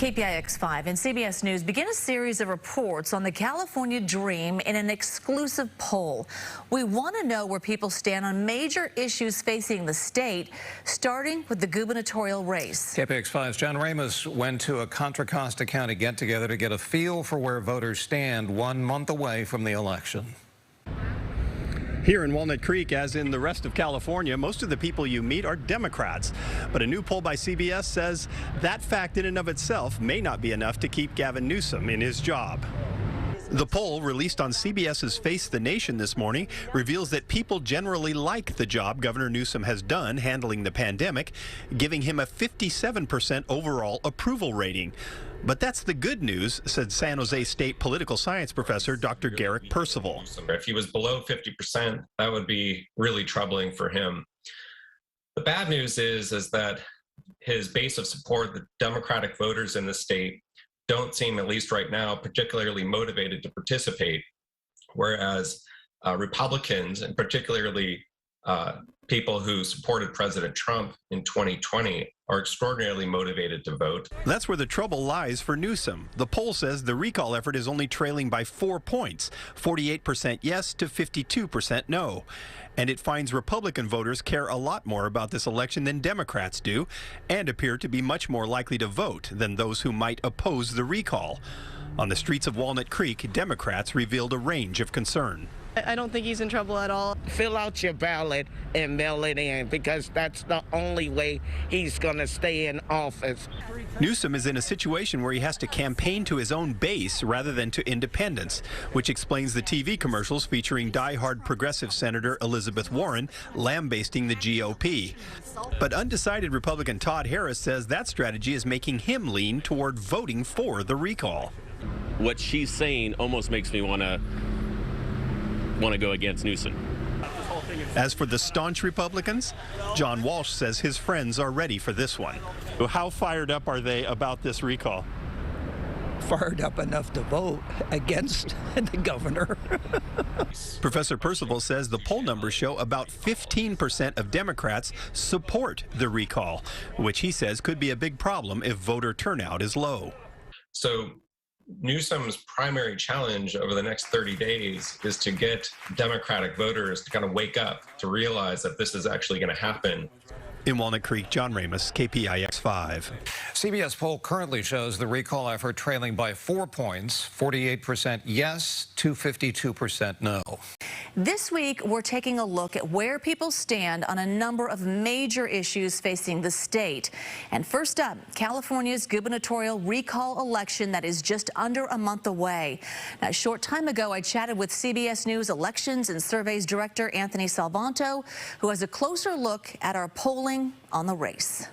KPIX5 and CBS News begin a series of reports on the California dream in an exclusive poll. We want to know where people stand on major issues facing the state, starting with the gubernatorial race. KPIX5's John Ramos went to a Contra Costa County get-together to get a feel for where voters stand 1 month away from the election. Here in Walnut Creek, as in the rest of California, most of the people you meet are Democrats. But a new poll by CBS says that fact in and of itself may not be enough to keep Gavin Newsom in his job. The poll, released on CBS's Face the Nation this morning, reveals that people generally like the job Governor Newsom has done handling the pandemic, giving him a 57% overall approval rating. But that's the good news, said San Jose State political science professor Dr. Garrick Percival. If he was below 50%, that would be really troubling for him. The bad news is that his base of support, the Democratic voters in the state, don't seem, at least right now, particularly motivated to participate, whereas Republicans, and particularly people who supported President Trump in 2020, are extraordinarily motivated to vote. That's where the trouble lies for Newsom. The poll says the recall effort is only trailing by 4 points, 48% yes to 52% no. And it finds Republican voters care a lot more about this election than Democrats do, and appear to be much more likely to vote than those who might oppose the recall. On the streets of Walnut Creek, Democrats revealed a range of concern. I don't think he's in trouble at all. Fill out your ballot and mail it in, because that's the only way he's going to stay in office. Newsom is in a situation where he has to campaign to his own base rather than to independents, which explains the TV commercials featuring diehard progressive Senator Elizabeth Warren lambasting the GOP. But undecided Republican Todd Harris says that strategy is making him lean toward voting for the recall. What she's saying almost makes me want to go against Newsom. As for the staunch Republicans, John Walsh says his friends are ready for this one. How fired up are they about this recall? Fired up enough to vote against the governor. Professor Percival says the poll numbers show about 15% of Democrats support the recall, which he says could be a big problem if voter turnout is low. So Newsom's primary challenge over the next 30 days is to get Democratic voters to kind of wake up, to realize that this is actually going to happen. In Walnut Creek, John Ramos, KPIX5. CBS poll currently shows the recall effort trailing by 4 points, 48% yes to 52% no. This week, we're taking a look at where people stand on a number of major issues facing the state. And first up, California's gubernatorial recall election that is just under a month away. Now, a short time ago, I chatted with CBS News Elections and Surveys Director Anthony Salvanto, who has a closer look at our polling on the race.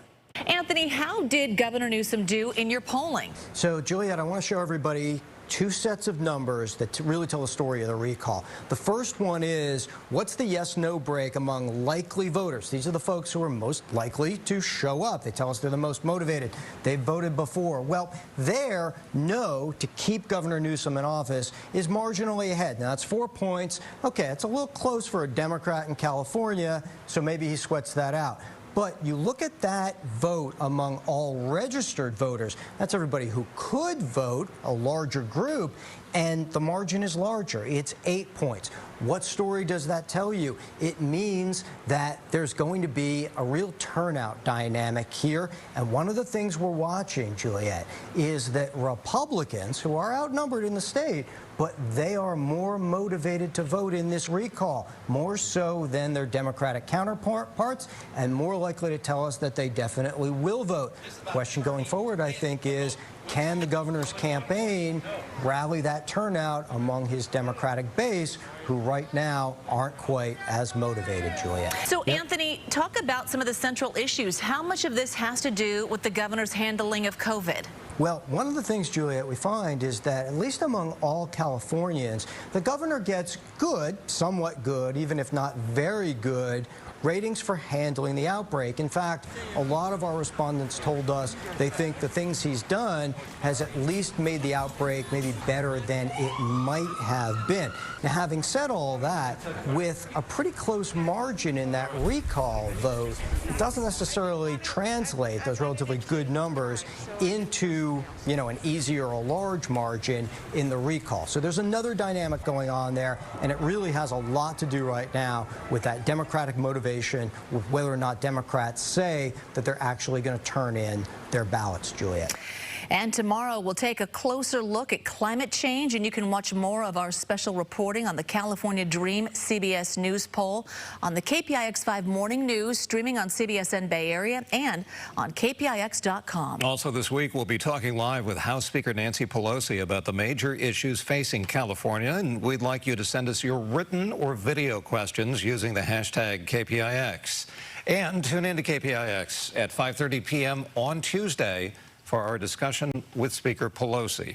Anthony, how did Governor Newsom do in your polling? So, Juliet, I want to show everybody two sets of numbers that really tell the story of the recall. The first one is, what's the yes-no break among likely voters? These are the folks who are most likely to show up. They tell us they're the most motivated. They've voted before. Well, their no to keep Governor Newsom in office is marginally ahead. Now, that's 4 points. Okay, it's a little close for a Democrat in California, so maybe he sweats that out. But you look at that vote among all registered voters, that's everybody who could vote, a larger group, and the margin is larger. It's 8 points. What story does that tell you? It means that there's going to be a real turnout dynamic here. And one of the things we're watching, Juliet, is that Republicans, who are outnumbered in the state, but they are more motivated to vote in this recall, more so than their Democratic counterparts, and more likely to tell us that they definitely will vote. The question going forward, I think, is can the governor's campaign rally that turnout among his Democratic base, who right now aren't quite as motivated, Juliet? So, Anthony, talk about some of the central issues. How much of this has to do with the governor's handling of COVID? Well, one of the things, Juliet, we find is that, at least among all Californians, the governor gets good, somewhat good, even if not very good, ratings for handling the outbreak. In fact, a lot of our respondents told us they think the things he's done has at least made the outbreak maybe better than it might have been. Now, having said all that, with a pretty close margin in that recall vote, it doesn't necessarily translate those relatively good numbers into, an easy or a large margin in the recall. So there's another dynamic going on there, and it really has a lot to do right now with that Democratic motivation, with whether or not Democrats say that they're actually going to turn in their ballots, Juliet. And tomorrow we'll take a closer look at climate change, and you can watch more of our special reporting on the California Dream CBS News poll on the KPIX5 Morning News, streaming on CBSN Bay Area and on KPIX.com. Also this week, we'll be talking live with House Speaker Nancy Pelosi about the major issues facing California, and we'd like you to send us your written or video questions using the hashtag KPIX. And tune in to KPIX at 5:30 p.m. on Tuesday for our discussion with Speaker Pelosi.